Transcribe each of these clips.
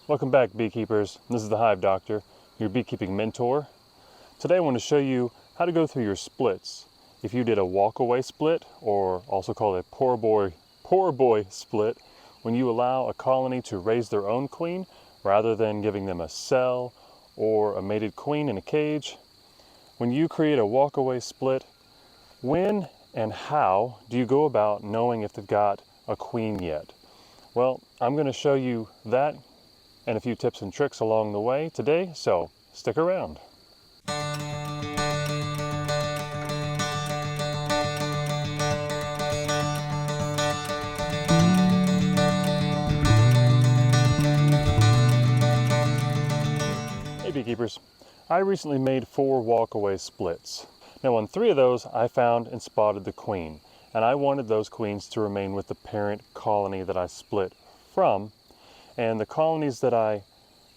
Welcome back, beekeepers. This is the Hive Doctor, your beekeeping mentor. Today I want to show you how to go through your splits. If you did a walk-away split, or also called a poor boy split, when you allow a colony to raise their own queen rather than giving them a cell or a mated queen in a cage. When you create a walk-away split, when and how do you go about knowing if they've got a queen yet? Well, I'm going to show you that and a few tips and tricks along the way today, so stick around. Hey beekeepers, I recently made 4 walk-away splits. Now on 3 of those I found and spotted the queen, and I wanted those queens to remain with the parent colony that I split from, and the colonies that I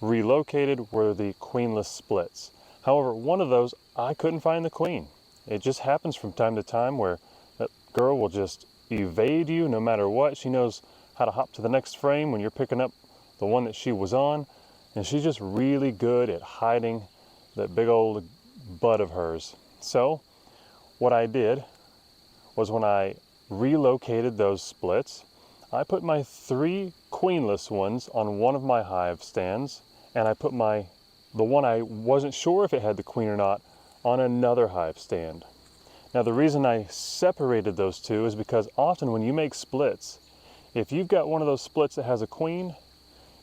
relocated were the queenless splits. However, one of those, I couldn't find the queen. It just happens from time to time where that girl will just evade you no matter what. She knows how to hop to the next frame when you're picking up the one that she was on, and she's just really good at hiding that big old butt of hers. So what I did was, when I relocated those splits, I put my 3 queenless ones on one of my hive stands, and I put the one I wasn't sure if it had the queen or not on another hive stand. Now the reason I separated those 2 is because often when you make splits, if you've got one of those splits that has a queen,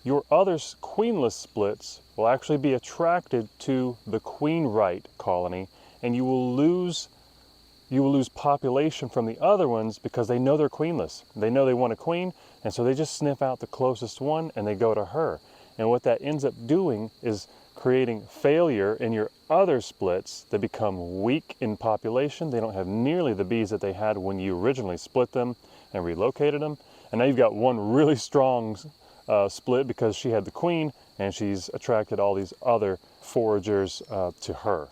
your other queenless splits will actually be attracted to the queen right colony, and you will lose population from the other ones because they know they're queenless. They know they want a queen, and so they just sniff out the closest one and they go to her. And what that ends up doing is creating failure in your other splits. They become weak in population. They don't have nearly the bees that they had when you originally split them and relocated them. And now you've got one really strong split because she had the queen and she's attracted all these other foragers to her.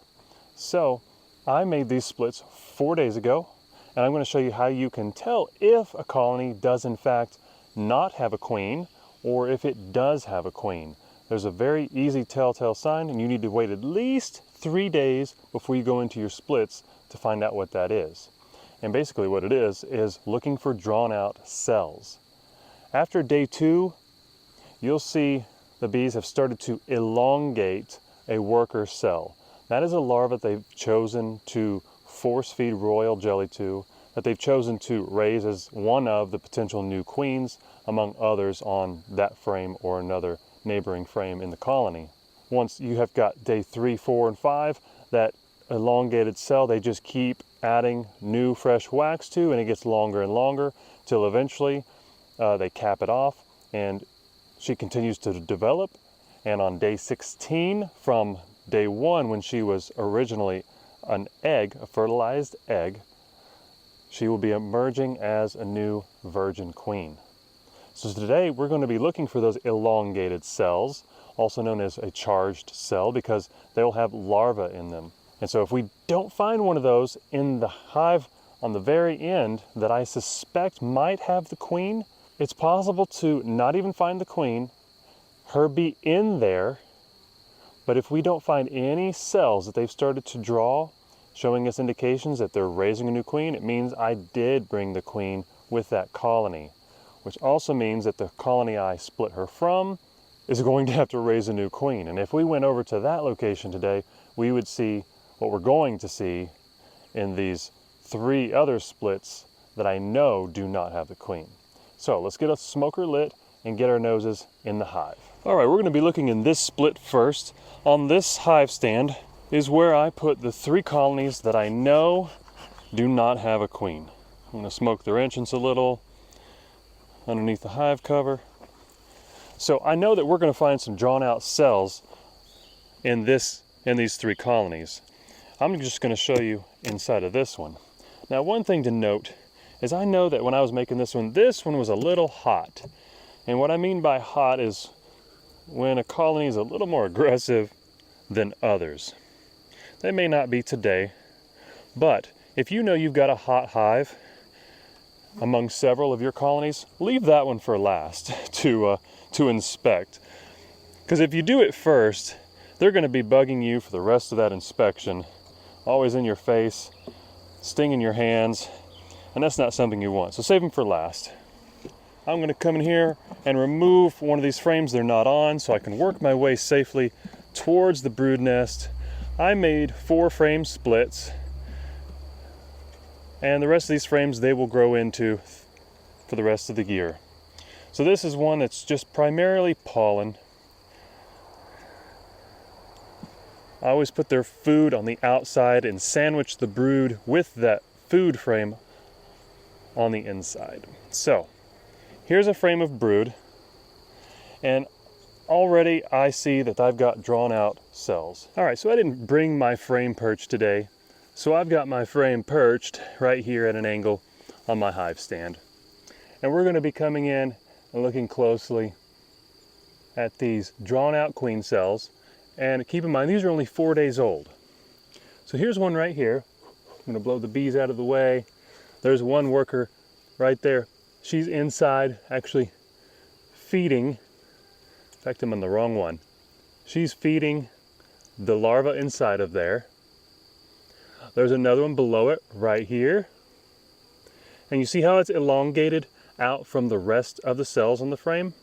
So I made these splits 4 days ago, and I'm going to show you how you can tell if a colony does in fact not have a queen, or if it does have a queen. There's a very easy telltale sign, and you need to wait at least 3 days before you go into your splits to find out what that is. And basically what it is looking for drawn out cells. After day 2, you'll see the bees have started to elongate a worker cell. That is a larva they've chosen to force feed royal jelly to, that they've chosen to raise as one of the potential new queens among others on that frame or another neighboring frame in the colony. Once you have got day 3, 4, and 5, that elongated cell, they just keep adding new fresh wax to, and it gets longer and longer till eventually they cap it off, and she continues to develop. And on day 16 from day 1, when she was originally an egg, a fertilized egg, she will be emerging as a new virgin queen. So today we're going to be looking for those elongated cells, also known as a charged cell, because they'll have larvae in them. And so if we don't find one of those in the hive on the very end that I suspect might have the queen, it's possible to not even find the queen, her be in there, but if we don't find any cells that they've started to draw, showing us indications that they're raising a new queen, it means I did bring the queen with that colony, which also means that the colony I split her from is going to have to raise a new queen. And if we went over to that location today, we would see what we're going to see in these 3 other splits that I know do not have the queen. So let's get a smoker lit and get our noses in the hive. All right, we're going to be looking in this split first. On this hive stand is where I put the 3 colonies that I know do not have a queen. I'm going to smoke their entrance a little underneath the hive cover. So I know that we're going to find some drawn out cells in these 3 colonies. I'm just going to show you inside of this one. Now, one thing to note is I know that when I was making this one was a little hot. And what I mean by hot is when a colony is a little more aggressive than others. They may not be today, but if you know you've got a hot hive among several of your colonies, leave that one for last to inspect. Because if you do it first, they're going to be bugging you for the rest of that inspection, always in your face, stinging your hands, and that's not something you want. So save them for last. I'm going to come in here and remove one of these frames they're not on so I can work my way safely towards the brood nest. I made 4 frame splits, and the rest of these frames they will grow into for the rest of the year. So this is one that's just primarily pollen. I always put their food on the outside and sandwich the brood with that food frame on the inside. So here's a frame of brood, and already I see that I've got drawn out cells. All right, so I didn't bring my frame perch today, so I've got my frame perched right here at an angle on my hive stand. And we're going to be coming in and looking closely at these drawn out queen cells. And keep in mind, these are only 4 days old. So here's one right here. I'm going to blow the bees out of the way. There's one worker right there. She's inside, actually feeding. In fact, I'm on the wrong one. She's feeding the larva inside of there. There's another one below it right here. And you see how it's elongated out from the rest of the cells on the frame?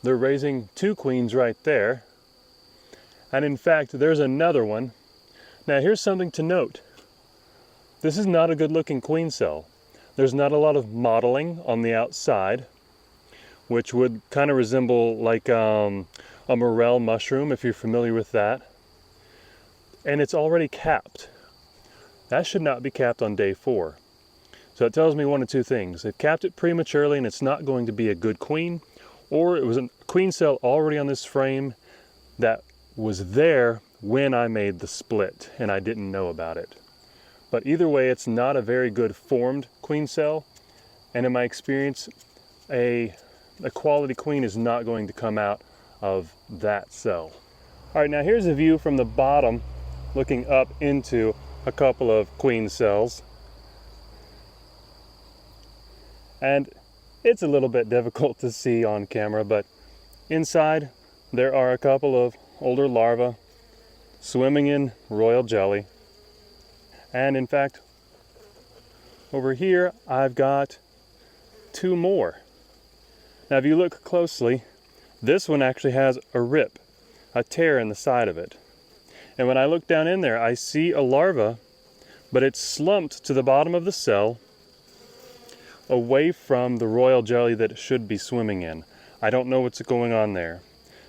They're raising 2 queens right there. And in fact, there's another one. Now here's something to note. This is not a good looking queen cell. There's not a lot of mottling on the outside, which would kind of resemble like a morel mushroom, if you're familiar with that. And it's already capped. That should not be capped on day 4. So it tells me one of 2 things. They've capped it prematurely and it's not going to be a good queen, or it was a queen cell already on this frame that was there when I made the split and I didn't know about it. But either way, it's not a very good formed queen cell, and in my experience, a quality queen is not going to come out of that cell. All right, now here's a view from the bottom looking up into a couple of queen cells. And it's a little bit difficult to see on camera, but inside there are a couple of older larvae swimming in royal jelly. And in fact, over here I've got 2 more. Now if you look closely, this one actually has a rip, a tear in the side of it. And when I look down in there, I see a larva, but it's slumped to the bottom of the cell, away from the royal jelly that it should be swimming in. I don't know what's going on there.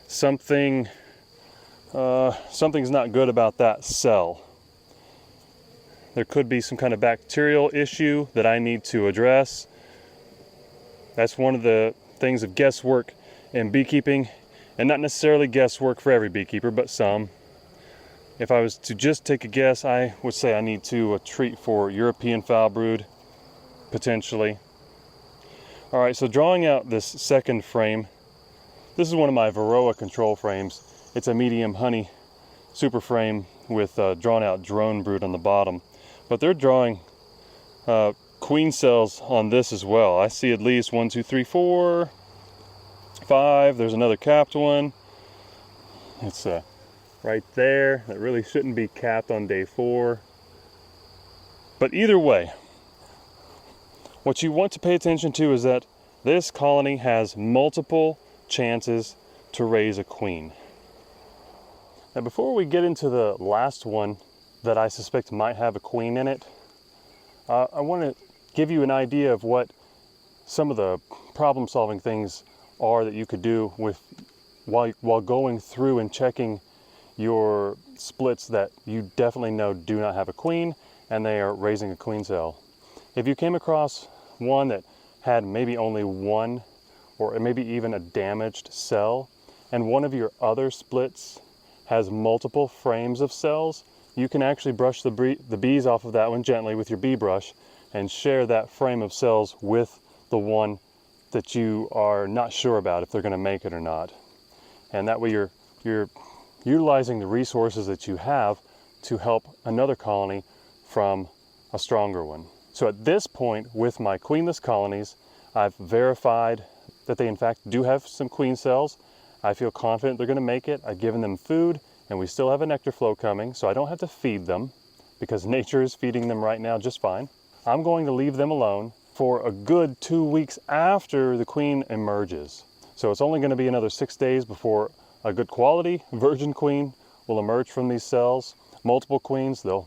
Something's not good about that cell. There could be some kind of bacterial issue that I need to address. That's one of the things of guesswork in beekeeping, and not necessarily guesswork for every beekeeper, but some. If I was to just take a guess, I would say I need to treat for European foul brood, potentially. All right, so drawing out this second frame, this is one of my Varroa control frames. It's a medium honey super frame with drawn out drone brood on the bottom. But they're drawing queen cells on this as well. I see at least 1, 2, 3, 4, 5. There's another capped one. It's right there. That really shouldn't be capped on day 4. But either way, what you want to pay attention to is that this colony has multiple chances to raise a queen. Now before we get into the last one that I suspect might have a queen in it, I want to give you an idea of what some of the problem-solving things are that you could do with while going through and checking your splits that you definitely know do not have a queen and they are raising a queen cell. If you came across one that had maybe only one or maybe even a damaged cell, and one of your other splits has multiple frames of cells, you can actually brush the bees off of that one gently with your bee brush and share that frame of cells with the one that you are not sure about if they're going to make it or not. And that way you're utilizing the resources that you have to help another colony from a stronger one. So at this point with my queenless colonies, I've verified that they in fact do have some queen cells, I feel confident they're going to make it. I've given them food, and we still have a nectar flow coming, so I don't have to feed them because nature is feeding them right now just fine. I'm going to leave them alone for a good 2 weeks after the queen emerges. So it's only going to be another 6 days before a good quality virgin queen will emerge from these cells. Multiple queens, they'll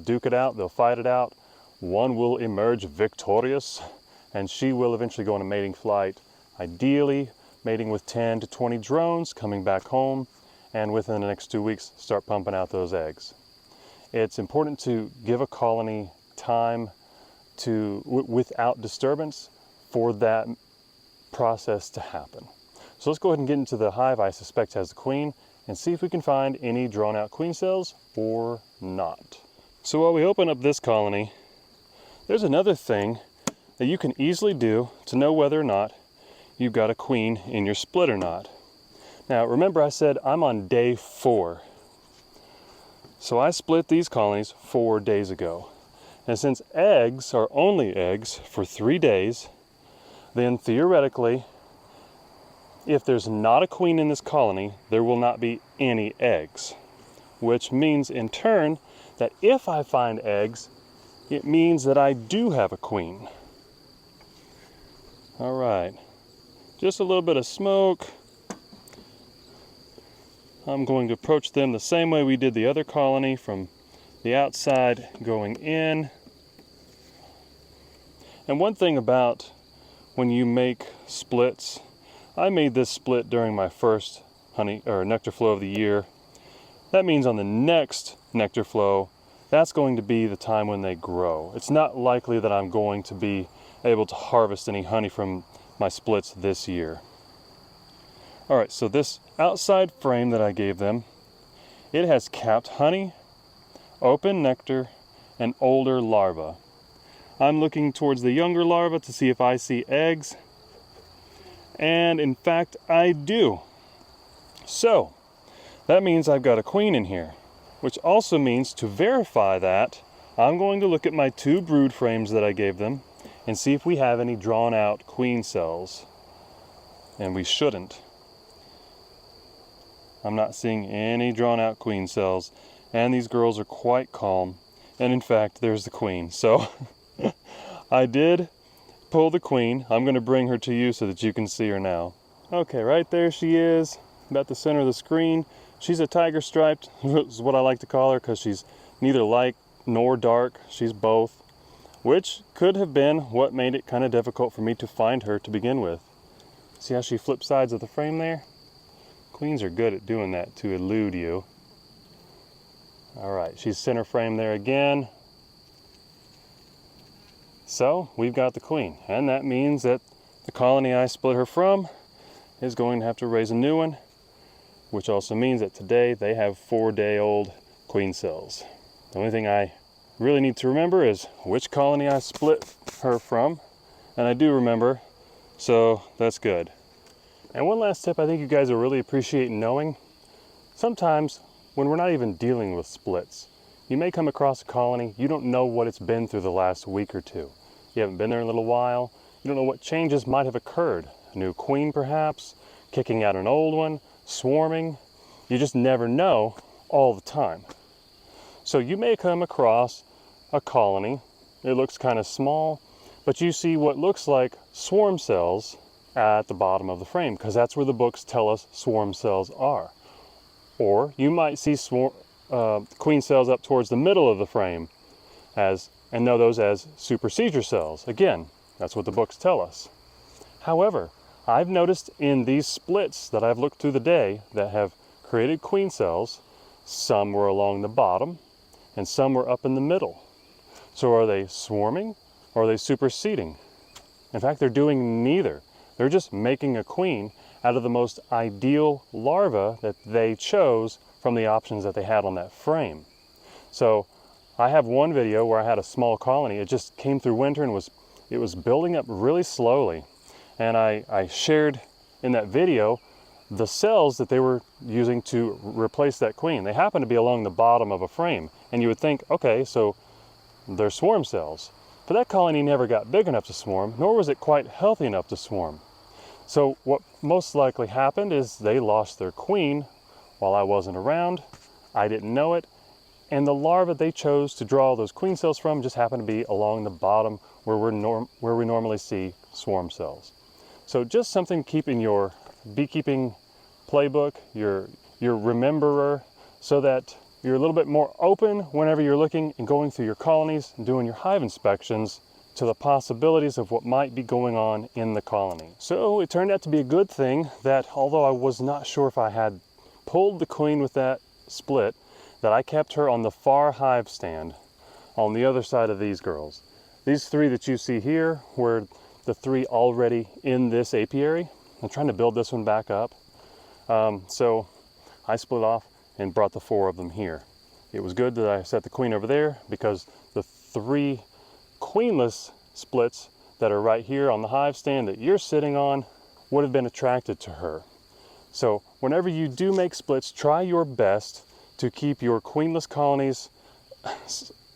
duke it out, they'll fight it out. One will emerge victorious, and she will eventually go on a mating flight, ideally mating with 10 to 20 drones, coming back home, and within the next 2 weeks start pumping out those eggs. It's important to give a colony time without disturbance for that process to happen. So let's go ahead and get into the hive I suspect has the queen and see if we can find any drawn out queen cells or not. So while we open up this colony, there's another thing that you can easily do to know whether or not you've got a queen in your split or not. Now remember I said I'm on day 4. So I split these colonies 4 days ago. And since eggs are only eggs for 3 days, then theoretically, if there's not a queen in this colony, there will not be any eggs. Which means in turn that if I find eggs, it means that I do have a queen. All right, just a little bit of smoke. I'm going to approach them the same way we did the other colony, from the outside going in. And one thing about when you make splits, I made this split during my first honey or nectar flow of the year. That means on the next nectar flow, that's going to be the time when they grow. It's not likely that I'm going to be able to harvest any honey from my splits this year. All right, so this outside frame that I gave them, it has capped honey, open nectar, and older larvae. I'm looking towards the younger larva to see if I see eggs, and in fact I do. So that means I've got a queen in here, which also means to verify that, I'm going to look at my 2 brood frames that I gave them and see if we have any drawn out queen cells, and we shouldn't. I'm not seeing any drawn out queen cells, and these girls are quite calm, and in fact there's the queen. So I did pull the queen. I'm going to bring her to you so that you can see her now. Okay, right there she is, about the center of the screen. She's a tiger striped, is what I like to call her, because she's neither light nor dark. She's both, which could have been what made it kind of difficult for me to find her to begin with. See how she flips sides of the frame there? Queens are good at doing that to elude you. All right, she's center frame there again. So we've got the queen, and that means that the colony I split her from is going to have to raise a new one, which also means that today they have 4-day-old queen cells. The only thing I really need to remember is which colony I split her from, and I do remember, so that's good. And one last tip I think you guys will really appreciate knowing. Sometimes when we're not even dealing with splits, you may come across a colony, you don't know what it's been through the last week or 2. You haven't been there in a little while. You don't know what changes might have occurred. A new queen perhaps, kicking out an old one, swarming. You just never know all the time. So you may come across a colony. It looks kind of small, but you see what looks like swarm cells at the bottom of the frame, because that's where the books tell us swarm cells are. Or you might see queen cells up towards the middle of the frame and know those as supersedure cells. Again, that's what the books tell us. However, I've noticed in these splits that I've looked through the day that have created queen cells, some were along the bottom and some were up in the middle. So are they swarming or are they superseding? In fact, they're doing neither. They're just making a queen out of the most ideal larva that they chose from the options that they had on that frame. So I have one video where I had a small colony. It just came through winter and it was building up really slowly. And I shared in that video the cells that they were using to replace that queen. They happen to be along the bottom of a frame. And you would think, okay, so they're swarm cells. But that colony never got big enough to swarm, nor was it quite healthy enough to swarm. So what most likely happened is they lost their queen while I wasn't around. I didn't know it. And the larvae they chose to draw those queen cells from just happened to be along the bottom where we normally see swarm cells. So just something to keep in your beekeeping playbook, your rememberer, so that you're a little bit more open whenever you're looking and going through your colonies and doing your hive inspections to the possibilities of what might be going on in the colony. So it turned out to be a good thing that although I was not sure if I had pulled the queen with that split, that I kept her on the far hive stand on the other side of these girls. These three that you see here were the three already in this apiary. I'm trying to build this one back up. So I split off and brought the four of them here. It was good that I set the queen over there because the three queenless splits that are right here on the hive stand that you're sitting on would have been attracted to her. So whenever you do make splits, try your best to keep your queenless colonies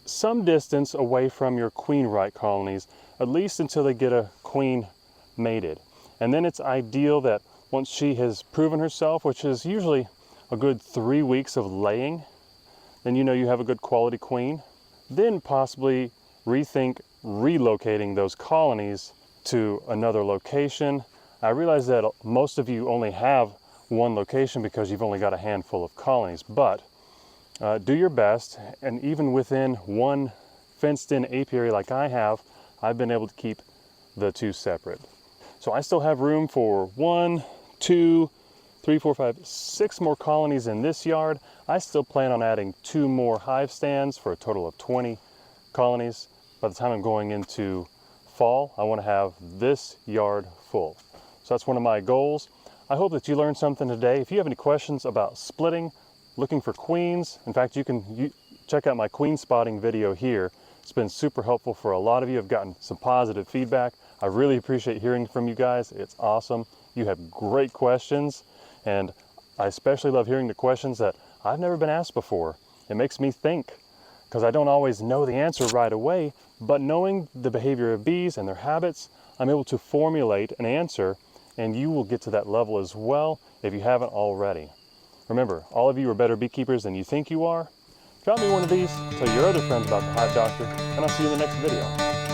some distance away from your queen-right colonies, at least until they get a queen mated. And then it's ideal that once she has proven herself, which is usually a good 3 weeks of laying, then you know you have a good quality queen. Then possibly rethink relocating those colonies to another location. I realize that most of you only have one location because you've only got a handful of colonies, but do your best, and even within one fenced-in apiary like I have, I've been able to keep the two separate. So I still have room for 1, 2, 3, 4, 5, 6 more colonies in this yard. I still plan on adding 2 more hive stands for a total of 20 colonies. By the time I'm going into fall, I want to have this yard full. So that's one of my goals. I hope that you learned something today. If you have any questions about splitting, looking for queens, in fact, you can check out my queen spotting video here. It's been super helpful for a lot of you. I've gotten some positive feedback. I really appreciate hearing from you guys. It's awesome. You have great questions, and I especially love hearing the questions that I've never been asked before. It makes me think, because I don't always know the answer right away, but knowing the behavior of bees and their habits, I'm able to formulate an answer, and you will get to that level as well if you haven't already. Remember, all of you are better beekeepers than you think you are. Drop me one of these, tell your other friends about the Hive Doctor, and I'll see you in the next video.